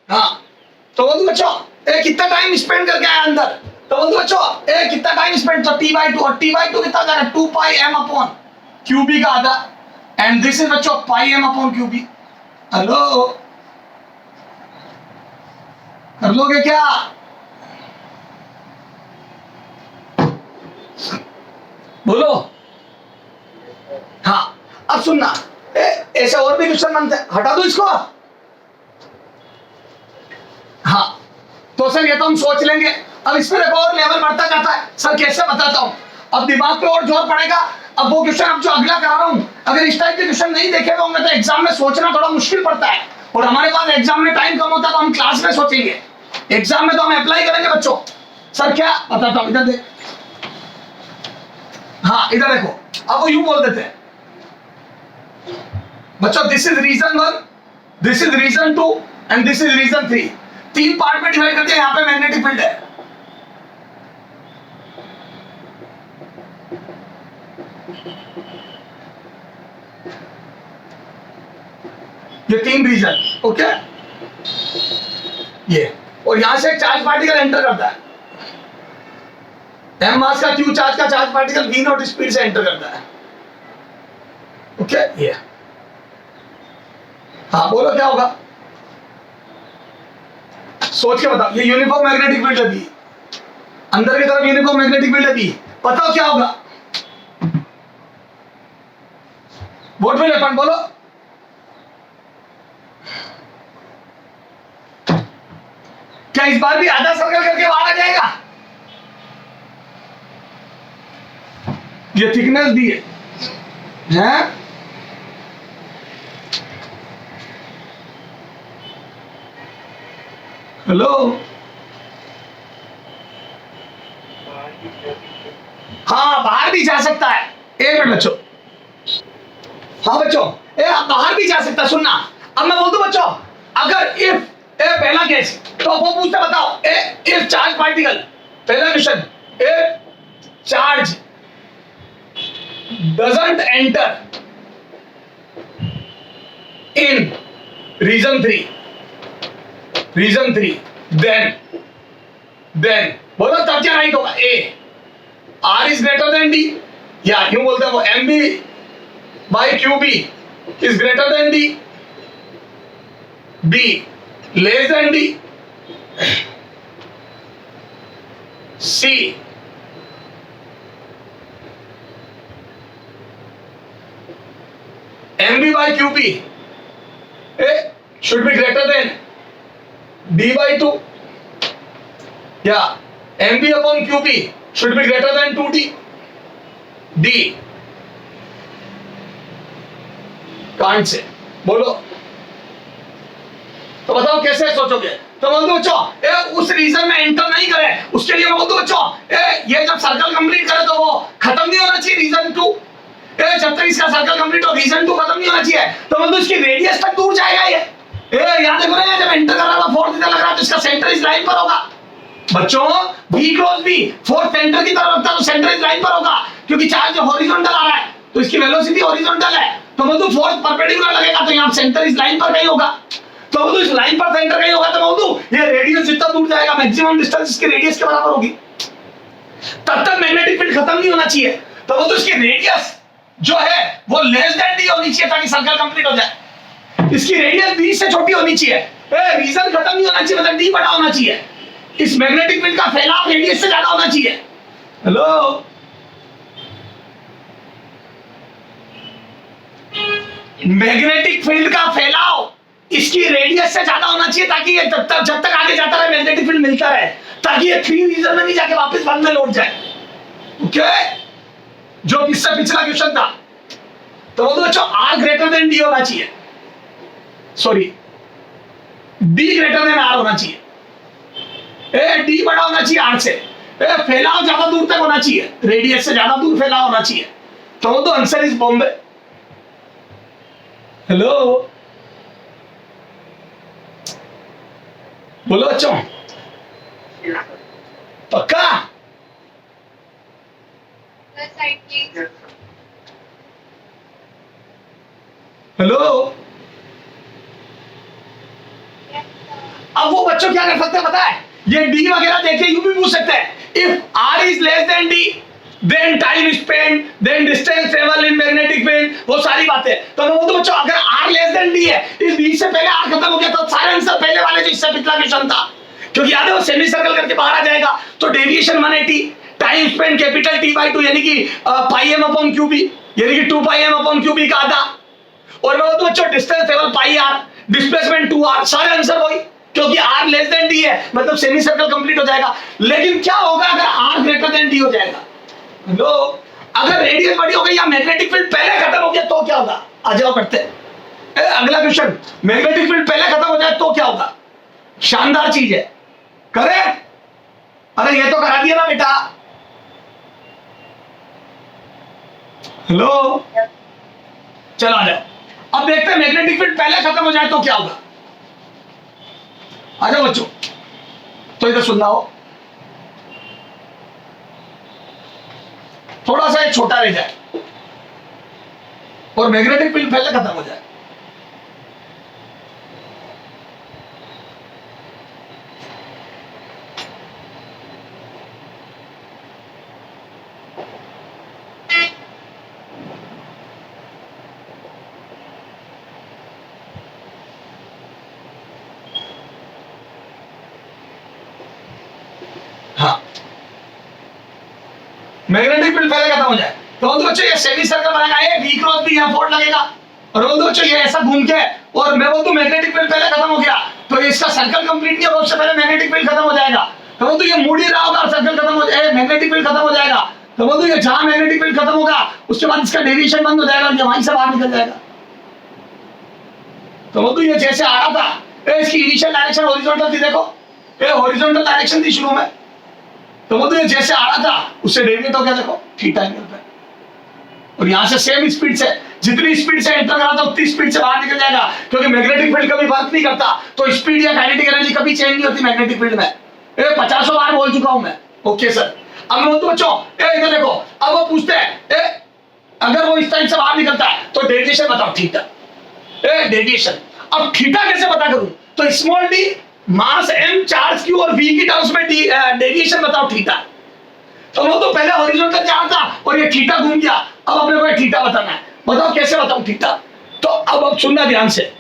हाँ, तो बोल दो बच्चों ए कितना टाइम स्पेंड करके आया अंदर, तो बोल दो बच्चों ए कितना टाइम स्पेंड, तो t/2, और t/2 कितना कर रहा है 2πm/qb का आधा, एंड दिस इज बच्चों πm/qb। हेलो, कर लोगे क्या? बोलो। हाँ, अब सुनना, ऐसे और भी क्वेश्चन बनते हैं, हटा दो इसको। हाँ, तो सर ये तो हम सोच लेंगे। अब इसमें देखो और लेवल बढ़ता जाता है। सर कैसे बताता हूँ, अब दिमाग पे और जोर पड़ेगा। अब वो क्वेश्चन अब जो अगला करा रहा हूँ, अगर इस टाइप के क्वेश्चन नहीं देखे होंगे तो एग्जाम में सोचना थोड़ा मुश्किल पड़ता है, और हमारे पास एग्जाम में टाइम कम होता है, तो हम क्लास में सोचेंगे। एग्जाम में तो हम अप्लाई करेंगे बच्चों। सर क्या बताता हूँ, इधर देख। हाँ इधर देखो, अब वो यूं बोल देते हैं बच्चों, this is region 1, this is region 2 and this is region 3। 3 part में डिवाइड करते हैं। यहाँ पे मैग्नेटिक फील्ड है, ये 3 रीजन, ओके। ये और यहां से एक चार्ज पार्टिकल एंटर करता है, m मास का q चार्ज का charge particle v not speed से एंटर करता है, ओके। ये हाँ बोलो क्या होगा, सोच के बताओ। ये यूनिफॉर्म मैग्नेटिक फील्ड है बी, अंदर की तरफ यूनिफॉर्म मैग्नेटिक फील्ड है बी, बताओ क्या होगा। वोट में अपन बोलो। क्या इस बार भी आधा सर्कल करके बाहर आ जाएगा? ये थिकनेस दी है, हेलो। हाँ बाहर भी जा सकता है, एक मिनट बच्चों। हाँ बच्चों, बाहर भी जा सकता है। सुनना, अब मैं बोल दूं बच्चों, अगर इफ पहला केस, तो वो पूछते बताओ इफ चार्ज पार्टिकल, पहला question, if charge doesn't enter in region 3, then बोलो तब क्या राइट होगा। A R is greater than D, या यूं बोलते हैं वो M B by Q B is greater than D, B less than D, C M B by Q B should be greater than d/2, या mb upon qb should be greater than 2d, d can't say बोलो। तो बताओ कैसे सोचोगे। तो बोल दो बच्चों उस रीजन में एंटर नहीं करे, उसके लिए बोल दो बच्चों ये जब सर्कल कंप्लीट करे तो वो खत्म नहीं होना चाहिए रीजन 2। जब तक इसका सर्कल कंप्लीट हो रीजन 2 खत्म नहीं होना चाहिए, तो बोल दो इसकी रेडियस तक दूर जाएगा ये। याद देखो ना, जब एंटर कर रहा था फोर्थ इधर लग रहा, तो इसका सेंटर इस लाइन पर होगा बच्चों। B cross B force centre की तरफ रखता तो सेंटर इस लाइन पर होगा, क्योंकि चार्ज हॉरिजॉन्टल आ रहा है तो इसकी वेलोसिटी हॉरिजॉन्टल है, तो बोल दो फोर्थ परपेंडिकुलर लगेगा, तो यहाँ सेंटर इस लाइन पर कहीं होगा, तो बोल दो इस लाइन पर सेंटर कहीं होगा, तो बोल दो ये रेडियस जितना दूर जाएगा मैक्सिमम डिस्टेंस इसके रेडियस के बराबर होगी। तब तक मैग्नेटिक फील्ड खत्म नहीं होना चाहिए, तो बोल दो इसकी रेडियस जो है वो लेस देन डी होनी चाहिए ताकि सर्कल कंप्लीट हो जाए। इसकी रेडियस बी से छोटी होनी चाहिए, रीजन खत्म नहीं होना चाहिए, मतलब डी बड़ा होना चाहिए। इस मैग्नेटिक फील्ड का फैलाव रेडियस से ज्यादा होना चाहिए। हेलो, मैग्नेटिक फील्ड का फैलाव इसकी रेडियस से ज्यादा होना चाहिए, ताकि ये जब तक आगे जाता रहे मैग्नेटिक फील्ड मिलता रहे, ताकि ये 3 रीजन में नहीं जाके वापस 1 में लौट जाए, ओके। जो किससे पिछला क्वेश्चन था, तो बोलो बच्चों आर ग्रेटर देन डी होना चाहिए, sorry D greater than R होना चाहिए, डी बड़ा होना चाहिए आर से, फैलाव ज्यादा दूर तक होना चाहिए, रेडियस से ज्यादा दूर फैलाव होना चाहिए, तो आंसर इज बॉम्बे। हेलो बोलो बच्चों, पक्का? हेलो, अब वो बच्चों क्या कर सकते हैं पता है, ये डी वगैरह देखे यू भी पूछ सकते हैं। If R is less than D then time spend then distance travel in magnetic field, वो सारी बातें। तो मैं बोलता बच्चों अगर आर लेस देन डी है, इस डी से पहले आर खत्म हो गया तो सारे आंसर पहले वाले जो इससे पिछला क्वेश्चन था, क्योंकि याद है वो सेमी सर्कल करके बाहर आ जाएगा। तो deviation 180, time spend capital T/2 यानी कि pi M upon Q B, यानी कि 2 pi M upon Q B का आधा। और मैं बोलता बच्चों distance travel pi R, displacement 2r, सारे आंसर वही, क्योंकि r लेस देन d है, मतलब सेमी सर्कल कंप्लीट हो जाएगा। लेकिन क्या होगा अगर r ग्रेटर देन d हो जाएगा? लो, अगर रेडियस बड़ी हो गई या मैग्नेटिक फील्ड पहले खत्म हो गया तो क्या होगा? आ जाओ करते हैं अगला क्वेश्चन। मैग्नेटिक फील्ड पहले खत्म हो जाए तो क्या होगा? शानदार चीज है, करे? अरे ये तो करा दिया ना बेटा। हेलो, चलो आ जाओ। अब देखते हैं मैग्नेटिक फील्ड पहले खत्म हो जाए तो क्या होगा। आ जाओ बच्चों, तो इधर सुनना हो, थोड़ा सा एक छोटा रह जाए और मैग्नेटिक फील्ड पहले खत्म हो जाए। हाँ, मैग्नेटिक फील्ड पहले खत्म हो जाए तो बच्चों ये सेमी सर्कल बनाएगा, ये v क्रॉस b यहां फोर्स लगेगा, और बच्चों ये ऐसा घूम के, और मैं बोलूं मैग्नेटिक फील्ड पहले खत्म हो गया तो इसका सर्कल कंप्लीट नहीं होगा, उससे पहले मैग्नेटिक फील्ड खत्म हो जाएगा। तो ये मुड़ ही रहा होगा, सर्कल खत्म हो जाए, मैग्नेटिक फील्ड खत्म हो जाएगा। तो ये जहां मैग्नेटिक फील्ड खत्म होगा उसके बाद इसका डेविएशन बंद हो जाएगा, ये वहीं से बाहर निकल जाएगा। तो ये जैसे आ रहा था, इसकी इनिशियल डायरेक्शन हॉरिजॉन्टल थी, देखो ये हॉरिजॉन्टल डायरेक्शन थी शुरू में, तो ये जैसे आ रहा था उससे डेविएट हो गया, देखो थीटा एंगल पे, और यहां से सेम स्पीड से, जितनी स्पीड से एंटर करा था उतनी स्पीड से बाहर निकल जाएगा, क्योंकि मैग्नेटिक फील्ड कभी वर्क नहीं करता, तो स्पीड या काइनेटिक एनर्जी कभी चेंज नहीं होती मैग्नेटिक फील्ड में। 50 बार बोल चुका हूं मैं, ओके सर। अब मैं बोलता बच्चों इधर देखो, अब वो पूछते हैं अगर वो इस टाइम से बाहर निकलता है तो डेविएशन बताओ थीटा, डेविएशन। अब थीटा कैसे पता करूं? तो स्मॉल डी, मास m, चार्ज q और v की टर्म्स में डेविएशन बताओ थीटा। तो वो तो पहले हॉरिजॉन्टल जा रहा था और ये थीटा घूम गया, अब अपने को थीटा बताना है, बताओ कैसे बताऊं थीटा। तो अब सुनना ध्यान से,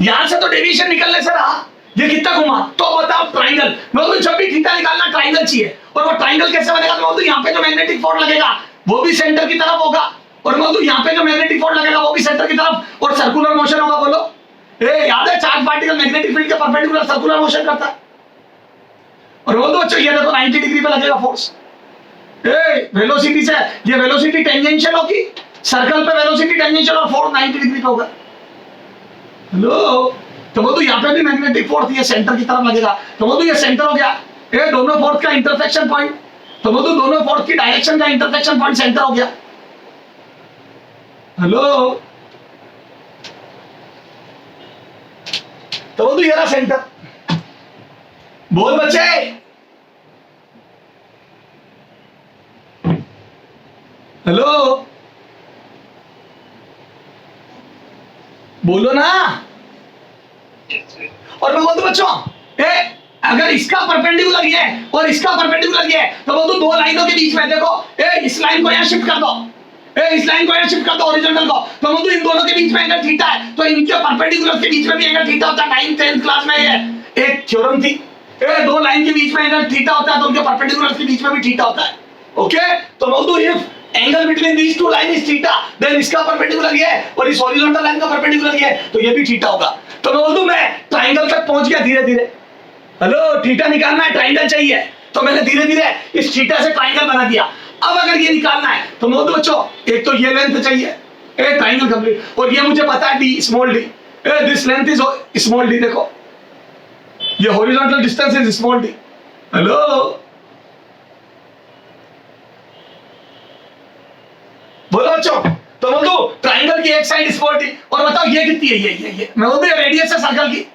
यहां से तो डेविएशन निकलने से रहा, ये कितना घुमा, तो बताओ ट्राइंगल। मैं तो जब भी थीटा निकालना ट्राइंगल चाहिए, और वो ट्राइंगल कैसे बनेगा? तो यहाँ पे जो मैग्नेटिक फोर्स लगेगा वो भी सेंटर की तरफ होगा, और मैं तो यहाँ पे जो मैग्नेटिक फोर्स लगेगा वो भी सेंटर की तरफ, और सर्कुलर मोशन होगा। बोलो याद है चार्ज पार्टिकल मैग्नेटिक फील्ड के परपेंडिकुलर सर्कुलर मोशन करता है, और वो तो बच्चों ये देखो 90 डिग्री पे लगेगा फोर्स। वेलोसिटी से, ये वेलोसिटी टेंजेंशियल होगी, सर्कल पे वेलोसिटी टेंजेंशियल और फोर्स 90 डिग्री पे होगा। हेलो, तो वो तो यहाँ पे भी मैग्नेटिक फोर्स ये सेंटर की तरफ लगेगा, तो वो तो ये सेंटर हो गया, ये दोनों फोर्स का इंटरसेक्शन पॉइंट, तो वो तो दोनों फोर्स की डायरेक्शन का इंटरसेक्शन पॉइंट सेंटर हो गया। हेलो, तो वो तो ये रहा सेंटर। बोल बच्चे, हेलो बोलो ना। और मैं बोलता बच्चों अगर इसका परपेंडिकुलर ये है और इसका परपेंडिकुलर ये है, तो वो तो दो लाइनों के बीच में देखो, इस लाइन को यहाँ शिफ्ट कर दो, इस लाइन को यहाँ शिफ्ट कर दो हॉरिजॉन्टल को, तो वो तो इन दोनों के बीच में एंगल थीटा है, तो इनके परपेंडिकुलर के बीच में भी एंगल थीटा होता है। 9th 10th क्लास में ये एक थ्योरम थी, दो लाइन के बीच में एंगल थीटा होता है, तो उनके परपेंडिकुलर के बीच में भी थीटा होता है। ओके, तो वो तो if angle between these two line is theta, then इसका परपेंडिकुलर ये है और इस हॉरिजॉन्टल लाइन का परपेंडिकुलर ये है, तो ये भी थीटा होगा। तो मैं बोल दूं मैं ट्राइंगल तक पहुंच गया धीरे धीरे। हेलो, थीटा निकालना है, ट्राइंगल चाहिए, तो मैंने धीरे धीरे इस थीटा से ट्राइंगल बना दिया। अब अगर ये निकालना है तो मैं बोलूं बच्चों एक तो ये लेंथ चाहिए, ट्राइंगल कंप्लीट, और ये मुझे पता है D, small D, this length is small D, देखो ये horizontal distance is small D. Hello, बोलो बच्चों, तो बोल दो ट्राइंगल की एक साइड स्मॉल डी, और बताओ ये कितनी है? ये मैं बोल दूं ये रेडियस है सर्कल की,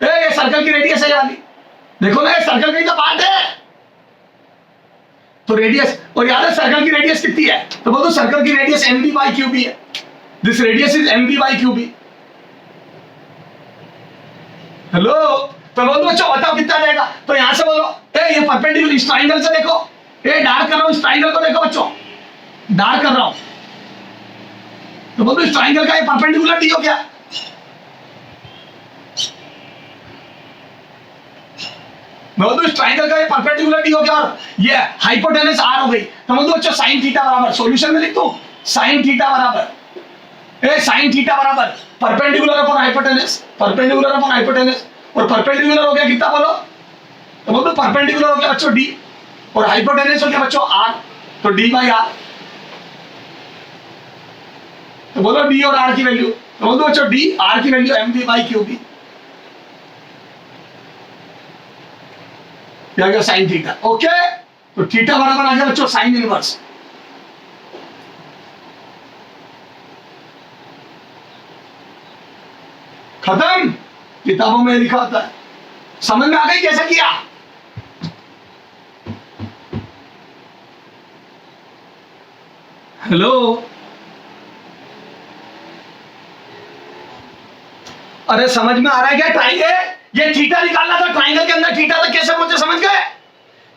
ये सर्कल की रेडियस है ये वाली, देखो ना ये सर्कल का पार्ट है, तो रेडियस, और याद है सर्कल की रेडियस कितनी है? तो बोल दो सर्कल की रेडियस mb/qb है, this radius is mb/qb। Hello, तो बोलो बच्चों बताओ कितना जाएगा, तो यहां से बोलो ये परपेंडिकुलर इस ट्राइंगल से देखो, ये डार्क कर रहा हूं, इस ट्राइंगल को देखो बच्चों, डार्क कर रहा हूं, तो बोलो इस ट्राइंगल का ये परपेंडिकुलर डी हो गया। बोलो इस ट्राइंगल का ये परपेंडिकुलर डी हो गया और ये हाइपोटेनस आर हो गई। तो बोलो बच्चों साइन थीटा बराबर, सॉल्यूशन में लिख दो साइन थीटा बराबर साइन थीटा बराबर perpendicular upon hypotenuse, perpendicular upon hypotenuse, और परपेंडिकुलर हो गया कितना बोलो, तो बोलो परपेंडिकुलर हो गया बच्चों डी और हाइपोटेनस हो गया बच्चों आर, तो डी बाई आर। तो बोलो डी और आर की वैल्यू, तो बोलो बच्चों डी आर की value M V by Q B, क्या गया साइन थीटा। ओके, तो थीटा बराबर आ गया बच्चों साइन इनवर्स। खत्म, किताबों में लिखा होता है। समझ में आ गई कैसे किया? हेलो, अरे समझ में आ रहा है क्या? ट्राइंगल ये थीटा निकालना था, ट्राइंगल के अंदर थीटा तक कैसे पहुंचे समझ गए?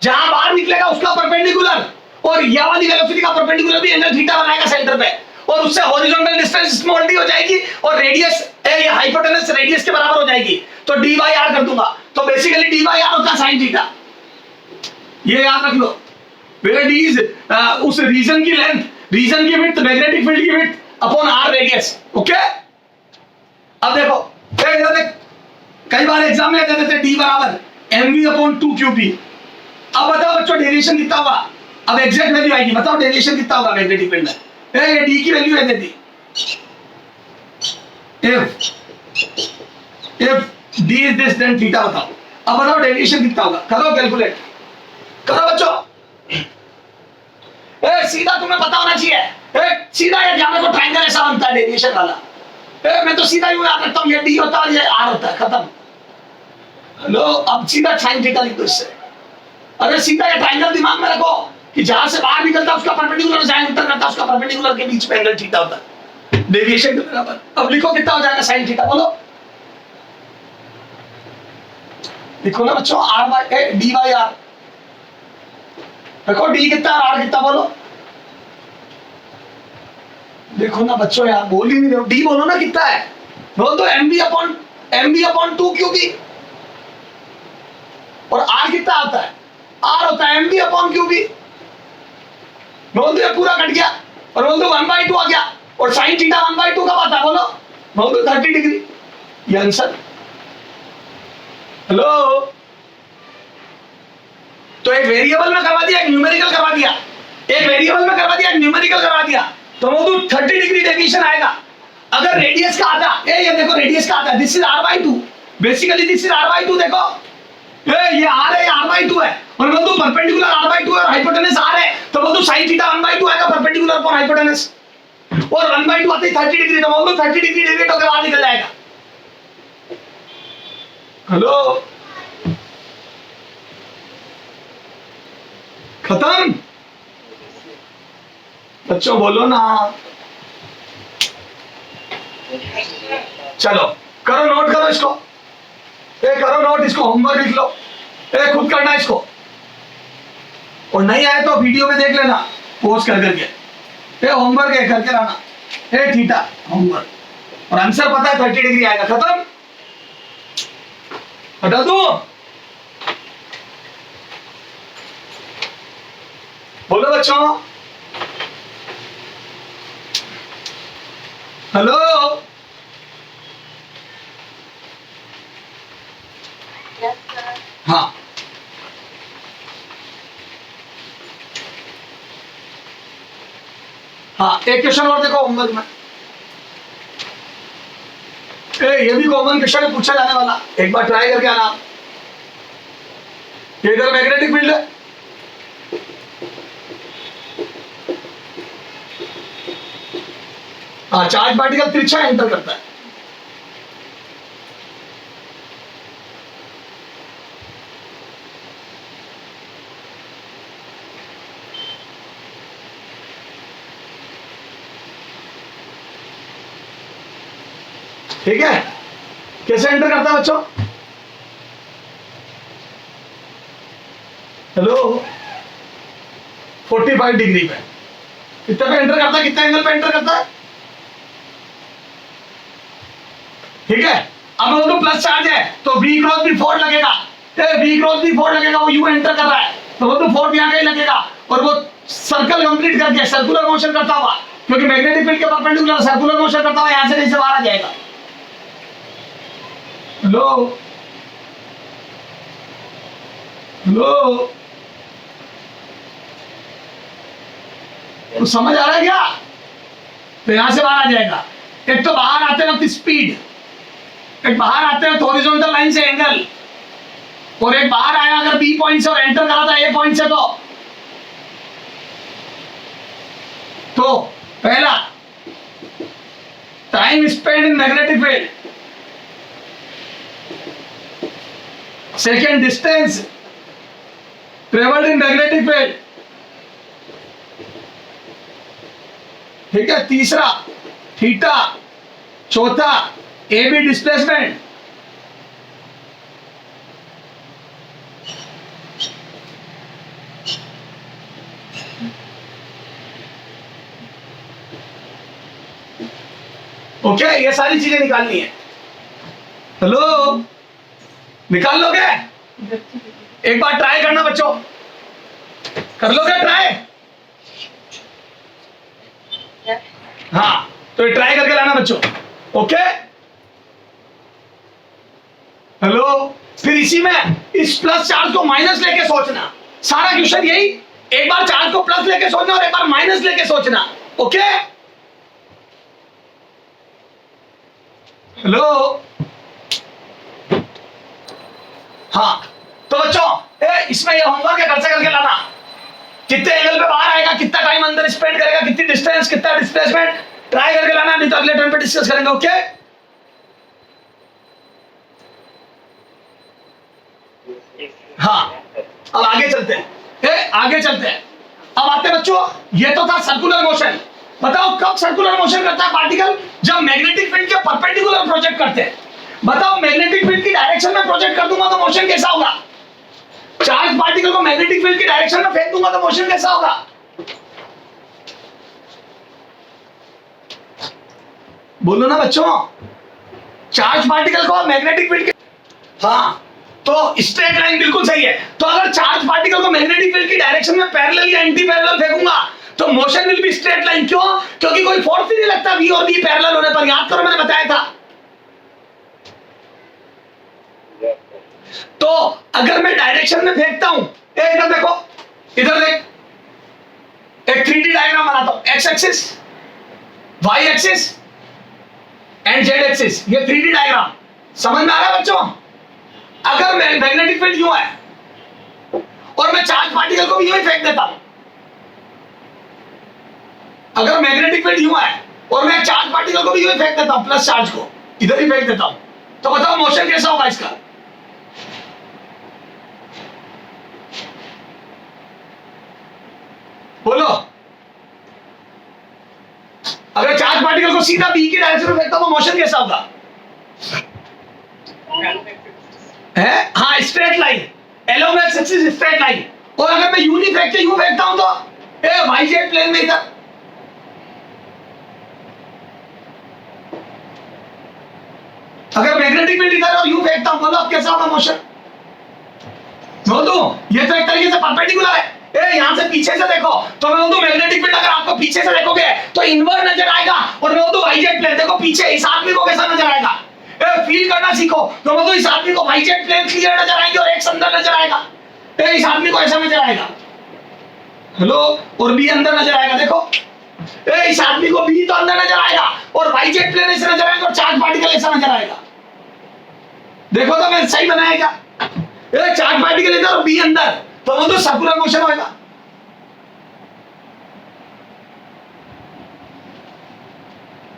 जहां बाहर निकलेगा उसका परपेंडिकुलर और यह वाली वेलोसिटी का परपेंडिकुलर भी एंगल थीटा बनाएगा सेंटर पे, और उससे हॉरिजॉन्टल डिस्टेंस स्मॉल डी हो जाएगी और रेडियस ये हाइपोटेनस रेडियस के बराबर हो जाएगी, तो डी बाई आर कर दूंगा। तो बेसिकली डी बाई आर होता है साइन थीटा, ये याद रख लो। वेयर डी इज उस रीजन की लेंथ, रीजन की विड्थ, मैग्नेटिक फील्ड की width upon R radius. Okay, अब देखो देख कई बार एग्जाम में दे देते डी बराबर mv अपॉन 2 qb। अब बताओ बच्चों डेविएशन कितना होगा? अब एग्जैक्ट वैल्यू आएगी, बताओ डेविएशन कितना होगा मैग्नेटिक फील्ड में? ये डी की वैल्यू है देती if d is this then theta बताओ। अब बताओ डेविएशन कितना होगा, करो कैलकुलेट करो बच्चों। सीधा तुम्हें पता होना चाहिए, सीधा ये ध्यान रखो ट्रायंगल ऐसा बनता है डेविएशन वाला। मैं तो सीधा यूं याद रखता हूं, ये डी होता है ये आर होता है, खत्म। लो अब सीधा साइन थीटा लिख दो इससे। अरे सीधा ये ट्रायंगल दिमाग में रखो कि जहां से बाहर निकलता उसका परपेंडिकुलर साइन इंटर करता उसका परपेंडिकुलर के बीच में एंगल थीटा होता है डेविएशन के बराबर। अब लिखो कितना हो जाएगा साइन थीटा, बोलो लिखो ना बच्चों, R by D by R. देखो डी कितना आर कितना, बोलो देखो ना बच्चों, यार बोल ही नहीं रहे, डी बोलो ना कितना है, बोल दो mv अपॉन 2 qb, और आर कितना आता है, आर होता है mv अपॉन qb। बोल दो ये पूरा कट गया और बोल दो 1/2 आ गया, और साइन थीटा 1/2 कब आता है, बोल दो 30 डिग्री, ये आंसर। हेलो, तो एक वेरिएबल में करवा दिया, एक न्यूमेरिकल करवा दिया, एक वेरिएबल में करवा दिया, एक न्यूमेरिकल करवा दिया, तो वो तो 30 डिग्री डेविएशन आएगा। अगर रेडियस का आता ये देखो रेडियस का आता है, this is r/2, basically this is r/2। देखो ये r है, r/2 है, और वो तो परपेंडिकुलर r/2 है और हाइपोटेनस r है, तो वो तो sin थीटा 1/2 आएगा परपेंडिकुलर अपॉन हाइपोटेनस, और 1/2 आते ही 30 डिग्री, तो वो तो 30 डिग्री डेविएट होकर बाहर निकल जाएगा। हेलो, खत्म बच्चों, बोलो ना, चलो करो नोट, करो इसको, करो नोट, इसको होमवर्क लिख लो, खुद करना इसको, और नहीं आए तो वीडियो में देख लेना पोस्ट कर करके, होमवर्क है करके लाना, थीटा होमवर्क, और आंसर पता है 30 डिग्री आएगा। खत्म, हटा दो, बोलो बच्चों, हेलो, हाँ हाँ, एक क्वेश्चन और देखो होमवर्क में, ये भी कॉमन क्वेश्चन है पूछा जाने वाला, एक बार ट्राई करके आना। इधर मैग्नेटिक फील्ड है, हाँ चार्ज पार्टिकल तिरछा एंटर करता है, ठीक है, कैसे एंटर करता है बच्चों? हेलो 45 डिग्री पे कितने पे एंटर करता है, कितने एंगल पे एंटर करता है? ठीक है, अब वो तो प्लस चार्ज है तो V क्रॉस भी 4 लगेगा, V क्रॉस भी 4 लगेगा, वो U एंटर कर रहा है तो वो तो 4 यहाँ का ही लगेगा और वो सर्कल कंप्लीट करके सर्कुलर मोशन करता हुआ, क्योंकि मैग्नेटिक फील्ड के परपेंडिकुलर सर्कुलर मोशन करता हुआ यहां से कहीं से बाहर आ जाएगा। हेलो हेलो, तो समझ आ रहा है क्या? तो यहां से बाहर आ जाएगा। एक तो बाहर आते वक्त स्पीड, एक बाहर आते वक्त हॉरिजॉन्टल लाइन से एंगल, और एक बाहर आया अगर बी पॉइंट से और एंटर करा था ए पॉइंट से तो पहला टाइम स्पेंड इन magnetic field, second distance travelled इन मैग्नेटिक फील्ड, ठीक है, तीसरा थीटा, चौथा ए बी डिस्प्लेसमेंट, ओके ये सारी चीजें निकालनी है। हेलो निकाल लोगे? एक बार ट्राई करना बच्चों, कर लोगे ट्राई? हाँ तो ये ट्राई करके लाना बच्चों, ओके। हेलो, फिर इसी में इस प्लस चार्ज को माइनस लेके सोचना, सारा क्वेश्चन यही, एक बार चार्ज को प्लस लेके सोचना और एक बार माइनस लेके सोचना, ओके। हेलो हाँ तो बच्चों इसमें ये होमवर्क है, घर से करके लाना, कितने एंगल पे बाहर आएगा, कितना टाइम अंदर स्पेंड करेगा, कितनी डिस्टेंस, कितना डिस्प्लेसमेंट, ट्राई करके लाना, नहीं तो अगले टर्न पे डिस्कस करेंगे, ओके। हाँ अब आगे चलते हैं, आगे चलते हैं। अब आते बच्चों, ये तो था सर्कुलर मोशन। बताओ कब सर्कुलर मोशन करता है पार्टिकल? जब मैग्नेटिक फील्ड के परपेंडिकुलर प्रोजेक्ट करते हैं। बताओ मैग्नेटिक फील्ड की डायरेक्शन में प्रोजेक्ट कर दूंगा तो मोशन कैसा होगा? चार्ज पार्टिकल को मैग्नेटिक फील्ड की डायरेक्शन में फेंक दूंगा तो मोशन कैसा होगा? बोलो ना बच्चों, चार्ज पार्टिकल को मैग्नेटिक फील्ड के, हाँ तो स्ट्रेट लाइन बिल्कुल सही है। तो अगर चार्ज पार्टिकल को मैग्नेटिक फील्ड की डायरेक्शन में पैरेलल या एंटी पैरेलल फेंकूंगा तो motion will be straight line. क्यों? क्योंकि कोई फोर्स ही नहीं लगता V और B पैरेलल होने पर, याद करो मैंने बताया था। तो अगर मैं डायरेक्शन में फेंकता हूं, इधर देखो, इधर देख, एक 3D डायग्राम बनाता हूं, X axis, Y axis and Z axis, ये 3D डायग्राम समझ में आ रहा है बच्चों? अगर मैं मैग्नेटिक फील्ड यूं है और मैं चार्ज पार्टिकल को भी यूं ही फेंक देता हूं, अगर मैग्नेटिक फील्ड यूं है और मैं चार्ज पार्टिकल को भी यूं ही फेंक देता हूं, प्लस चार्ज को इधर ही फेंक देता हूं, तो बताओ मोशन कैसा होगा इसका? बोलो। अगर चार्ज पार्टिकल को सीधा बी की डायरेक्शन में फेंकता हूं तो मोशन कैसा होगा? है हाँ straight line, along x axis straight line. और अगर मैं यूं नहीं फेंकते यूं फेंकता हूं तो वाई जेड प्लेन में इधर, अगर मैग्नेटिक फील्ड इधर और यूं फेंकता हूं बोलो अब कैसा होगा मोशन? बोल दूं ये तो एक तरीके से परपेंडिकुलर है। यहां से पीछे से देखो तो मैं बोल दूं मैग्नेटिक फील्ड अगर आपको पीछे से देखोगे तो इनवर्ड नजर आएगा, और मैं बोल दूं वाई जेड प्लेन देखो पीछे, इस आदमी को कैसा नजर आएगा? फील करना सीखो, तो मैं तो इस आदमी को वाई जेड प्लेन क्लियर नजर आएंगे और एक्स अंदर नजर आएगा, इस आदमी को ऐसा नजर आएगा। हेलो, और बी अंदर नजर आएगा, देखो इस आदमी को बी तो अंदर नजर आएगा और वाई जेड प्लेन ऐसे नजर आएगा और चार्ज पार्टिकल ऐसा नजर आएगा। देखो तो मैं सही बनाया क्या? चार्ज पार्टिकल इधर और बी अंदर, तो वो तो सर्कुलर मोशन होगा।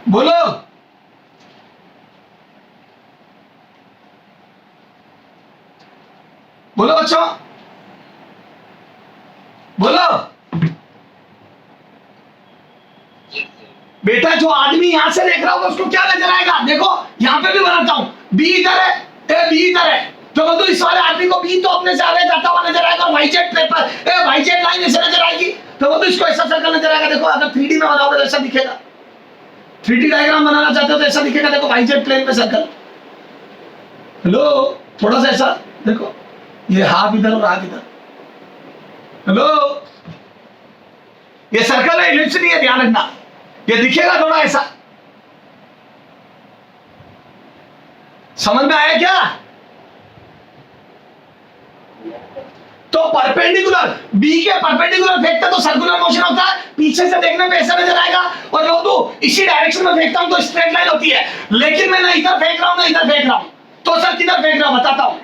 बोलो बोलो बच्चों, बोलो बेटा। जो आदमी यहां से देख रहा होगा उसको क्या नजर आएगा? देखो यहां पे भी बनाता हूं, बी इधर है, बी इधर है, तो बंधु इस वाले आदमी को बी तो अपने से आगे जाता हुआ नजर आएगा, Y Z paper Y Z line ऐसे नजर आएगी। तो बंधु इसको ऐसा सर्कल नजर आएगा। देखो अगर 3D में बनाओगे तो ऐसा दिखेगा, 3D डायग्राम बनाना चाहते हो तो ऐसा दिखेगा। देखो वाई जेड प्लेन पे सर्कल, हेलो थोड़ा सा ऐसा देखो, ये हाथ इधर और हाथ इधर, हेलो ये सर्कल है, इलिप्स नहीं है, ध्यान रखना। ये दिखेगा थोड़ा ऐसा, समझ में आया क्या? तो परपेंडिकुलर बी के परपेंडिकुलर फेंकता तो सर्कुलर मोशन होता है, पीछे से देखने पे ऐसा नजर आएगा। और जो तू इसी डायरेक्शन में फेंकता हूं तो स्ट्रेट लाइन होती है, लेकिन मैं ना इधर फेंक रहा हूं ना इधर फेंक रहा हूं, तो सर किधर फेंक रहा हूं बताता हूं,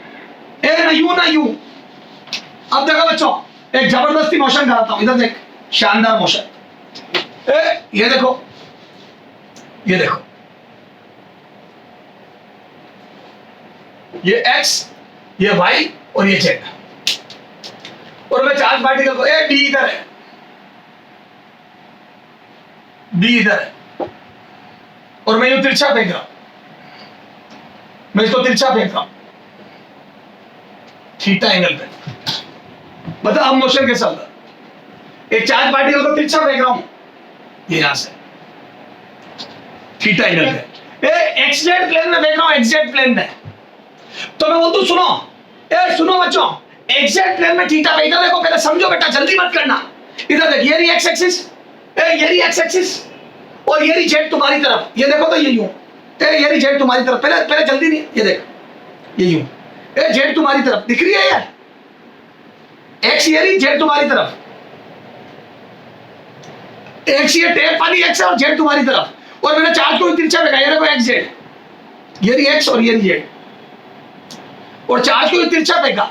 ए ना यू ना यू। अब देखो बच्चों एक जबरदस्ती मोशन कराता हूं, इधर देख, शानदार मोशन। ये देखो, ये देखो, ये एक्स, ये वाई और ये जेड, और मैं चार्ज पार्टिकल को बी इधर है, बी इधर है, और मैं यूं तिरछा फेंक रहा हूं, मैं इसको तिरछा फेंक रहा हूं थीटा एंगल पे। बता अब मोशन कैसा होगा? एक चार्ज पार्टिकल को तिरछा फेंक रहा हूं, ये यहां से थीटा एंगल पे, एक्स जेड प्लेन में फेंक रहा हूं, एक्स जेड प्लेन में। तो मैं बोलता हूं सुनो, सुनो बच्चों, एक्स जेड प्लेन में थीटा पे, इधर देखो, पहले समझो बेटा, जल्दी मत करना। इधर देख, ये रही एक्स एक्सिस, ये रही एक्स एक्सिस, और ये रही जेड तुम्हारी तरफ, ये देखो तो ये यूं, ये रही जेड तुम्हारी तरफ, पहले जल्दी नहीं, ये देख, ये यूं, जेड तुम्हारी तरफ दिख रही है यार, एक्स ये रही, जेड तुम्हारी तरफ, एक्स ये टेप वाली एक्स है और जेड तुम्हारी तरफ, और मैंने चार्ज को तिरछा लगाया, ये देखो एक्स जेड, ये रही एक्स और ये रही जेड, और चार्ज को तिरछा फेंका।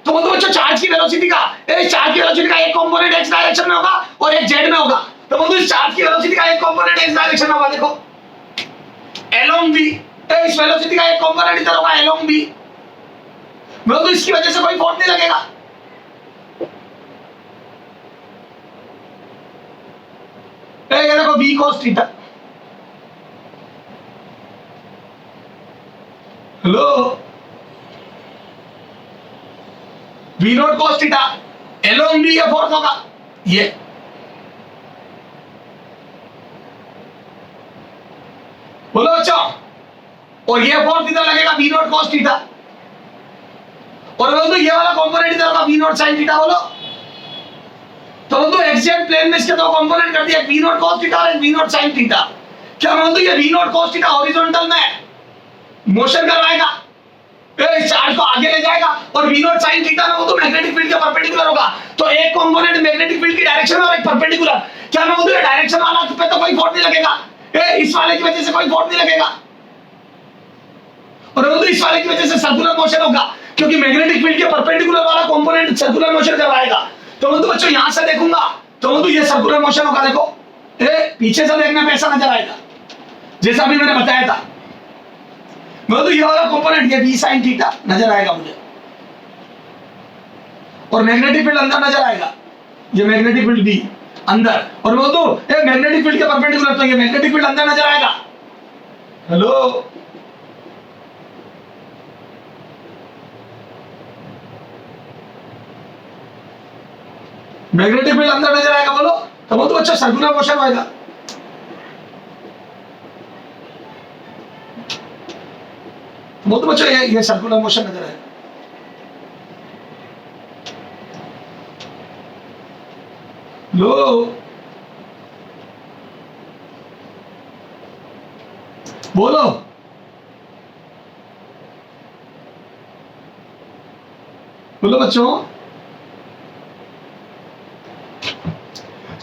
तो बोलते बच्चों चार्ज की वेलोसिटी का, चार्ज की वेलोसिटी का एक कंपोनेंट एक्स डायरेक्शन में होगा और एक जेड में होगा। तो बोलते इस चार्ज की वेलोसिटी का एक कंपोनेंट एक्स डायरेक्शन में होगा, देखो एलोंग बी, इस वेलोसिटी का एक कंपोनेंट इधर होगा एलोंग बी। बोलते इसकी वजह से कोई फोर्स नहीं लगेगा। ये देखो v cos theta, hello v not cos theta, along b ये फोर्स होगा, ये बोलो अच्छा, और ये फोर्स इधर लगेगा v नॉट cos थीटा, और बोलो तो ये वाला कंपोनेंट इधर होगा v नॉट sin थीटा। बोलो तो बोलो एक्स जेड प्लेन में इसके दो कंपोनेंट कर दिया, v नॉट cos थीटा और v नॉट sin थीटा। क्या बोलो तो ये v not cos theta horizontal में मोशन करवाएगा, इस चार्ज को आगे ले जाएगा, और v नॉट sin थीटा में वो तो मैग्नेटिक फील्ड के परपेंडिकुलर होगा। तो एक कंपोनेंट मैग्नेटिक फील्ड की डायरेक्शन में और एक परपेंडिकुलर। क्या मैं बोलूं डायरेक्शन वाला पे तो कोई फोर्स नहीं लगेगा, इस वाले की वजह से कोई फोर्स नहीं लगेगा, और बोलूं इस वाले की वजह से सर्कुलर मोशन होगा, क्योंकि मैग्नेटिक फील्ड के परपेंडिकुलर वाला कंपोनेंट सर्कुलर मोशन करवाएगा। तो बोलूं बच्चों यहां से देखूंगा तो बोलूं ये सर्कुलर मोशन होगा, देखो पीछे से देखने पे ऐसा नजर आएगा जैसा अभी मैंने बताया था। तो ये वाला कंपोनेंट ये v sin थीटा नजर आएगा मुझे, और मैग्नेटिक फील्ड अंदर नजर आएगा, ये मैग्नेटिक फील्ड v अंदर, और बोल दो ये मैग्नेटिक फील्ड के परपेंडिकुलर, तो ये मैग्नेटिक फील्ड अंदर नजर आएगा। हेलो मैग्नेटिक फील्ड अंदर नजर आएगा, बोलो तो बहुत अच्छा सर्कुलर मोशन होगा। बहुत बच्चों ये सर्कुलर मोशन नजर आएगा। लो बोलो बोलो बच्चों।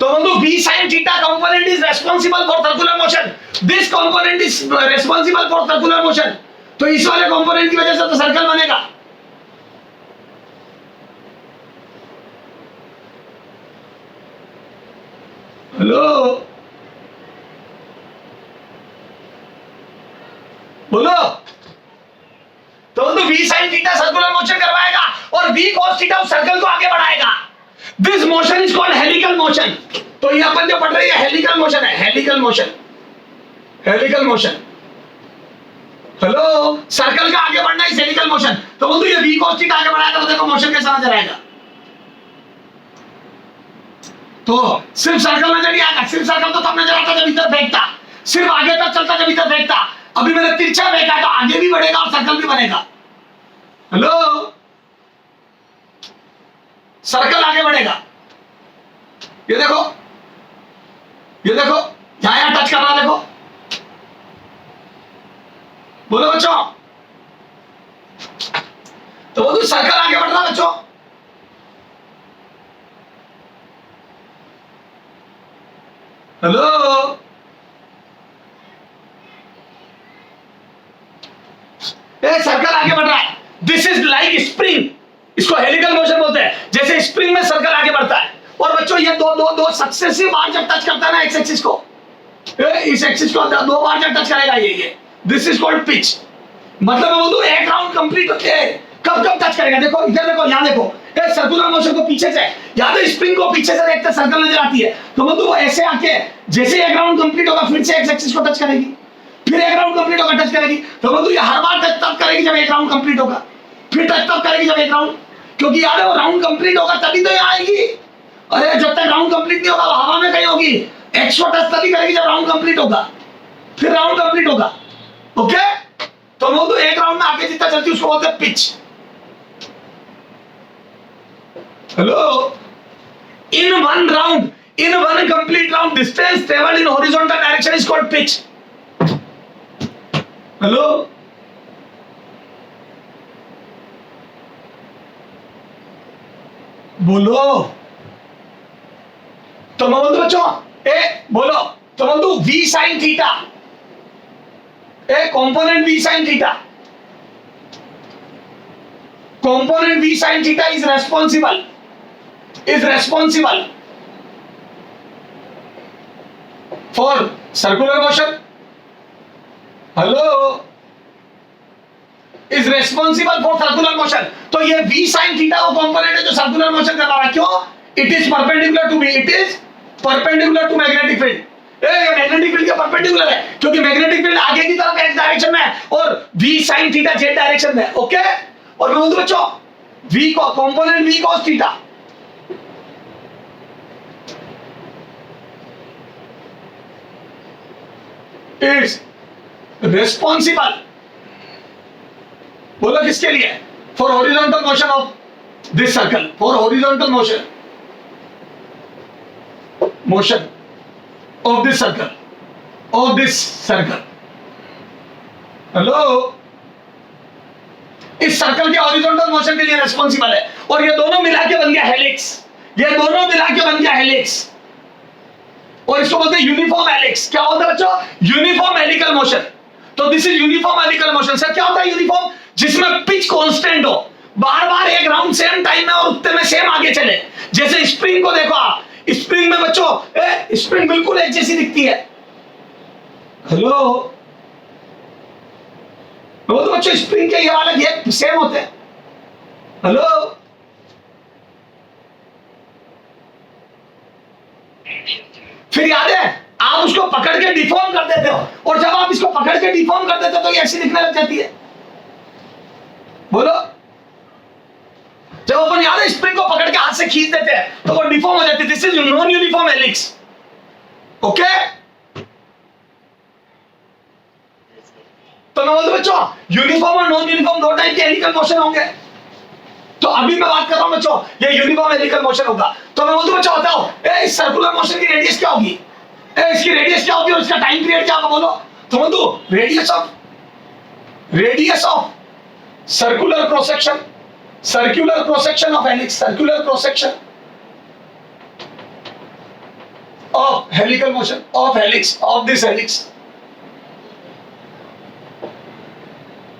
तो बंधु v sin theta component is responsible for circular motion. This component is responsible for circular motion. तो इस वाले कंपोनेंट की वजह से तो सर्कल बनेगा। हेलो बोलो तो v sin theta circular motion करवाएगा और v cos theta उस सर्कल को आगे बढ़ाएगा। This motion is called helical motion. तो ये अपन जो पढ़ रहे हैं हेलिकल मोशन है, helical motion, helical motion, hello, circle का आगे बढ़ना है हेलिकल मोशन। तो बोल दो ये v cos थीटा आगे बढ़ाएगा तो देखो मोशन कैसा नजर आएगा। तो सिर्फ सर्कल नजर नहीं आएगा, सिर्फ सर्कल तो तब नजर आता जब इधर फेंकता, सिर्फ आगे तक चलता जब इधर फेंकता। अभी मैंने तिरछा फेंका है तो आगे भी बढ़ेगा और सर्कल भी बनेगा। हेलो, सर्कल आगे बढ़ेगा। ये देखो, ये देखो, यहां टच कर रहा है, देखो। बोलो बच्चों, तो वो तो सर्कल आगे बढ़ रहा बच्चों। हेलो, ये सर्कल आगे बढ़ रहा है। दिस इज लाइक स्प्रिंग, इसको हेलिकल मोशन बोलते हैं। जैसे स्प्रिंग में सर्कल आगे बढ़ता है। और बच्चों ये दो सक्सेसिव बार जब टच करता है ना एक्स एक्सिस को, इस एक्सिस को दो बार जब टच करेगा ये दिस इज कॉल्ड पिच। मतलब मैं बोलूं एक राउंड कंप्लीट होते हैं कब कब टच करेगा। देखो इधर देखो, यहां देखो, ये सर्कुलर मोशन को पीछे से, या तो स्प्रिंग को पीछे से देखते सर्कल नजर आती है, तो मतलब वो ऐसे आके जैसे एक राउंड कंप्लीट होगा फिर से एक्स एक्सिस को टच करेगी, फिर एक राउंड कंप्लीट होगा टच करेगी। तो मतलब ये हर बार टच तब करेगी जब एक राउंड कंप्लीट होगा, फिर टच तब करेगी जब एक राउंड, क्योंकि यार वो राउंड कंप्लीट होगा तभी तो यहाँ आएगी। अरे जब तक राउंड कंप्लीट नहीं होगा वो हवा में कहीं होगी। एक्स को टच तभी करेगी जब राउंड कंप्लीट होगा, फिर राउंड कंप्लीट होगा। ओके, तो वो तो एक राउंड में आगे जितना चलती है उसको बोलते हैं pitch. Hello, in one round, in one complete round distance travelled in horizontal direction is called pitch. Hello, बोलो तो मैं बोलूं बच्चों, ए बोलो तो मैं बोलूं v sin theta, A component v sin theta, component v sin theta is responsible for circular motion. Hello, is responsible for circular motion. तो ये v sin theta वो कंपोनेंट है जो सर्कुलर मोशन कर रहा है। क्यों? It is perpendicular to v, it is perpendicular to magnetic field. ये मैग्नेटिक फील्ड के परपेंडिकुलर है, क्योंकि मैग्नेटिक फील्ड आगे की तरफ x डायरेक्शन में है और v sin theta z direction में। ओके, और मैं बोलूं बच्चों v को component v cos theta is responsible, बोलो किसके लिए? For horizontal motion of this circle, for horizontal motion of this circle, hello, इस सर्कल के हॉरिजॉन्टल मोशन के लिए रिस्पॉन्सिबल है। और ये दोनों मिला के बन गया हेलिक्स, ये दोनों मिला के बन गया हेलिक्स, और इसको बोलते हैं यूनिफॉर्म हेलिक्स। क्या होता है बच्चों? Uniform helical motion. तो this is uniform helical motion. Sir क्या होता है यूनिफॉर्म? जिसमें पिच कांस्टेंट हो, बार बार एक राउंड सेम टाइम में और उतने में सेम आगे चले। जैसे स्प्रिंग को देखो आप, स्प्रिंग में बच्चों स्प्रिंग बिल्कुल एक जैसी दिखती है। हेलो, वो तो बच्चों स्प्रिंग के ये वाले ये सेम होते हैं। हेलो, फिर याद है आप उसको पकड़ के डिफॉर्म कर देते हो, और जब आप इसको पकड़ के डिफॉर्म कर देते हो तो ये ऐसी दिखने लग जाती है। बोलो, जब अपन याद है स्प्रिंग को पकड़ के हाथ से खींच देते हैं तो वो डिफॉर्म हो जाती है। This is non uniform helix. Okay, तो मैं बोलता बच्चों यूनिफॉर्म और नॉन यूनिफॉर्म दो टाइप के हेलिकल मोशन होंगे। तो अभी मैं बात कर रहा हूं बच्चों, ये यूनिफॉर्म हेलिकल मोशन होगा। तो मैं बोलता बच्चों बताओ, इस सर्कुलर मोशन की रेडियस क्या होगी? इसकी रेडियस क्या होगी और इसका टाइम पीरियड क्या होगा? बोलो तो बोलो radius of circular cross section of helix, circular cross section of helical motion of helix, of this helix.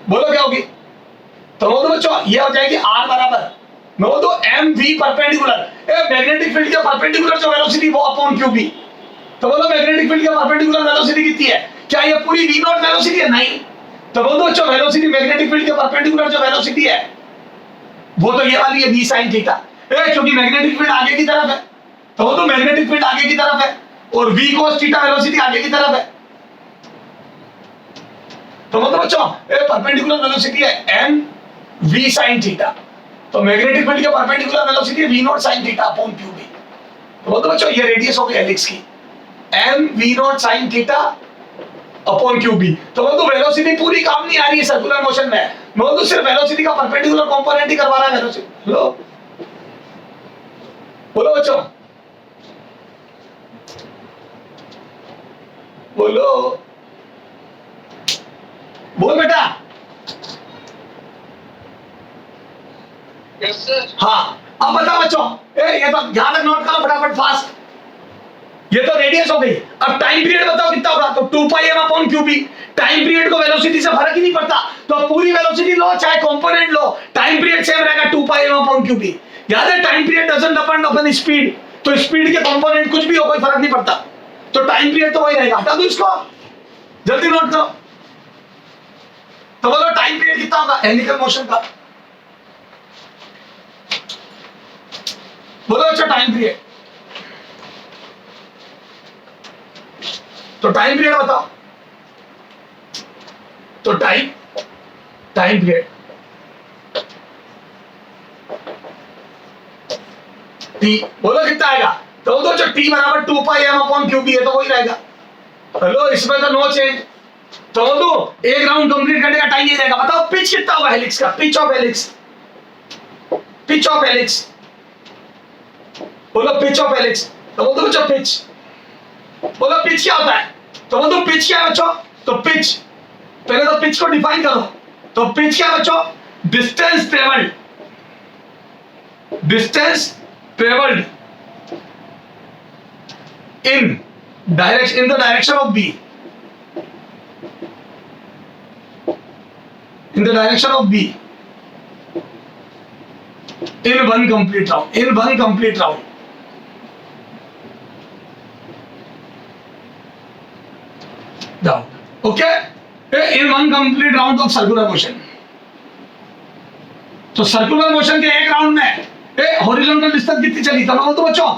बोलो क्या होगी? तो बोलो बच्चों ये हो जाएगी r बराबर, मैं बोल दो mv परपेंडिकुलर, मैग्नेटिक फील्ड के परपेंडिकुलर जो वेलोसिटी वो अपॉन qb। तो बोलो मैग्नेटिक फील्ड के परपेंडिकुलर वेलोसिटी कितनी है? क्या ये पूरी v नॉट वेलोसिटी है? नहीं। तो बोल दो बच्चों वेलोसिटी मैग्नेटिक फील्ड के परपेंडिकुलर जो वेलोसिटी है वो तो ये वाली है v sin थीटा, क्योंकि मैग्नेटिक फील्ड आगे की तरफ है। तो वो तो मैग्नेटिक फील्ड आगे की तरफ है और v cos थीटा वेलोसिटी आगे की तरफ है। तो मतलब बच्चों परपेंडिकुलर वेलोसिटी है एम वी साइन थीटा, तो मैग्नेटिक फील्ड के परपेंडिकुलर वेलोसिटी है V naught sine theta upon Q B. तो मतलब बच्चों ये रेडियस हो गई हेलिक्स की M V naught sine theta upon Q B. तो मतलब वेलोसिटी पूरी काम नहीं आ रही है सर्कुलर मोशन में, मैं तो सिर्फ वेलोसिटी का परपेंडिकुलर कंपोनेंट ही करवा रहा है वेलोसिटी। लो बोलो बच्चों, बोलो, बोल बेटा। Yes sir. हाँ अब बताओ बच्चों, ये तो यहां तक नोट करो फटाफट फास्ट। ये तो रेडियस हो गई, अब टाइम पीरियड बताओ कितना होगा, तो 2 pi M upon Q B. Time period को वेलोसिटी से फर्क ही नहीं पड़ता, तो पूरी वेलोसिटी लो चाहे कंपोनेंट लो, टाइम पीरियड सेम रहेगा 2 pi M upon Q B. याद है time period doesn't depend upon speed, तो स्पीड के कंपोनेंट कुछ भी हो कोई फर्क नहीं पड़ता, तो टाइम पीरियड तो वही रहेगा। हटा दो इसको, जल्दी नोट करो। तो बोलो टाइम पीरियड कितना होगा हेलिकल मोशन का, बोलो अच्छा टाइम पीरियड, तो टाइम पीरियड बताओ, तो टाइम पीरियड टी, बोलो कितना आएगा, तो जो टी बराबर 2 pi M upon Q B है तो वही रहेगा। हेलो इसमें तो नो चेंज, तो एक राउंड कंप्लीट करने का टाइम ये रहेगा। बताओ पिच कितना होगा हेलिक्स का, pitch of helix, pitch of helix, बोलो पिच ऑफ हेलिक्स। तो बोलो बच्चों पिच, बोलो पिच क्या होता है, तो बोलो पिच क्या है बच्चों, तो पिच पहले तो पिच को डिफाइन करो, तो पिच क्या है बच्चों, distance travelled, distance travelled in the direction of B, in the direction of B in one complete round, in one complete round. Down. Okay? In one complete round of circular motion. तो circular motion के एक round में horizontal distance कितनी चली, तो तो बच्चों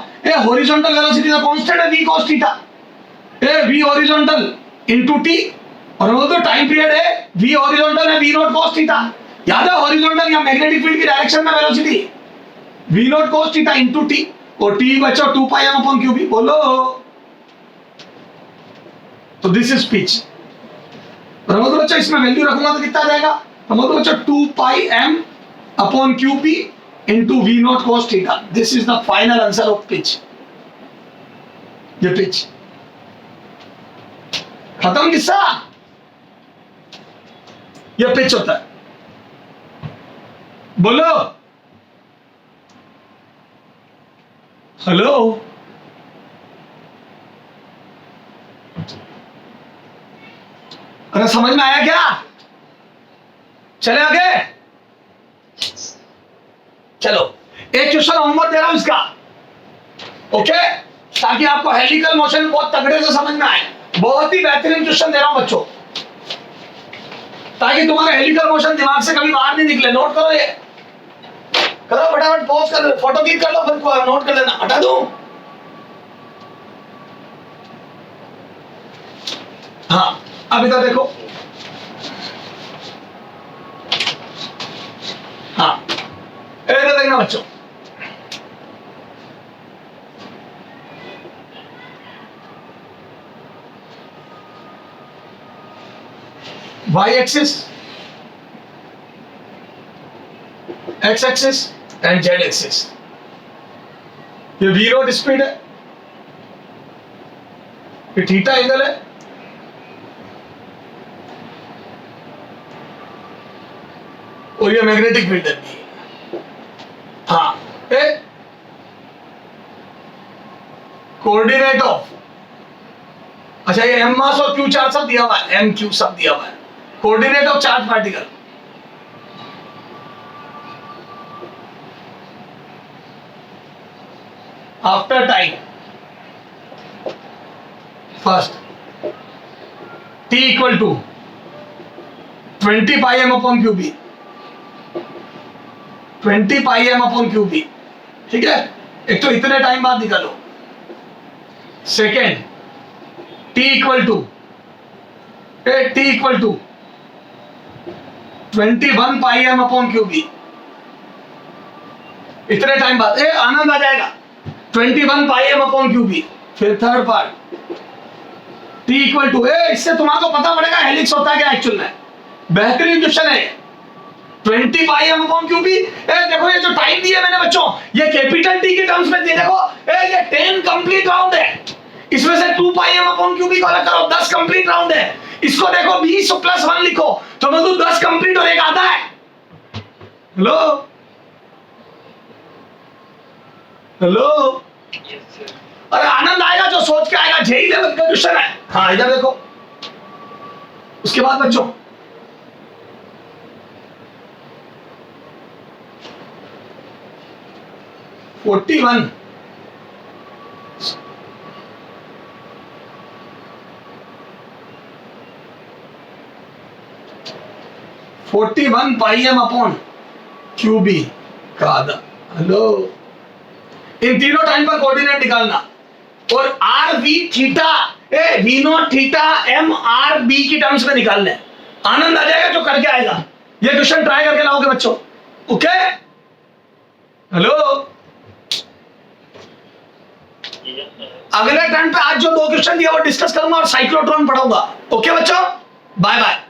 horizontal velocity का कांस्टेंट है v cos theta, v horizontal into t, और वो तो टाइम पीरियड है v हॉरिजॉन्टल है v नॉट cos थीटा। याद है हॉरिजॉन्टल या मैग्नेटिक फील्ड की डायरेक्शन में velocity v not cos theta into t, और t बच्चों 2 पाई m अपॉन q b। बोलो तो दिस इज पिच, तो बच्चों इसमें वैल्यू रखूंगा तो कितना जाएगा, तो बच्चों 2 पाई m upon q b into v not cos theta. This is the final answer of pitch. ये पिच खत्म किस्सा, ये पिच होता है। बोलो हेलो, अरे समझ में आया क्या, चले आगे, चलो एक क्वेश्चन होमवर्क दे रहा हूं इसका, ओके, ताकि आपको हेलिकल मोशन बहुत तगड़े से समझ में आए। बहुत ही बेहतरीन क्वेश्चन दे रहा हूं बच्चों, ताकि तुम्हारा हेलिकल मोशन दिमाग से कभी बाहर नहीं निकले। नोट करो, ये करो फटाफट, पॉज कर, फोटो क्लिक कर लो, फिर नोट कर लेना। हटा दूं, हाँ अब इधर देखो, हाँ इधर देखना बच्चों, y axis, x axis and z axis, ये v नॉट स्पीड है, ये थीटा एंगल है, और ये मैग्नेटिक फील्ड है। हाँ कोऑर्डिनेट ऑफ, अच्छा ये एम मास और क्यू चार्ज सब दिया हुआ है, एम क्यू सब दिया हुआ है, coordinate of charge particle. After time first t equal to 20 pi M upon Q B, 20 pi M upon Q B, ठीक है, एक तो इतने टाइम बाद निकालो। Second t equal to 21 pi M upon Q B. इतने टाइम बाद आनंद आ जाएगा। 21 pi M upon Q B. फिर third part T equal to इससे तुम्हारा पता पड़ेगा हेलिक्स होता है क्या एक्चुअल में। बेहतरीन क्वेश्चन है। 20 pi M upon Q B. देखो ये जो टाइम दिया मैंने बच्चों, ये कैपिटल टी के टर्म्स में दिए। देखो ये 10 कंप्लीट राउंड है, इसमें से 2 pi M upon Q B को अलग करो, 10 कंप्लीट राउंड है। इसको देखो 20 प्लस 1 लिखो तो मतलब 10 कंप्लीट और एक आधा है। हेलो हेलो, अरे आनंद आएगा जो सोच के आएगा। जेई लेवल का क्वेश्चन है। हाँ इधर देखो, उसके बाद बच्चों $41 पाई एम अपॉन क्यू बी का आधा। हेलो, इन तीनों टाइम पर कोऑर्डिनेट निकालना और R V theta V naught theta M R B की टर्म्स में निकालने। आनंद आ जाएगा जो करके आएगा। ये क्वेश्चन ट्राई करके लाओगे बच्चों। ओके हेलो, अगले टाइम पे आज जो 2 क्वेश्चन दिया वो डिस्कस करूंगा और साइक्लोट्रॉन पढ़ाऊंगा। ओके बच्चों, बाय बाय।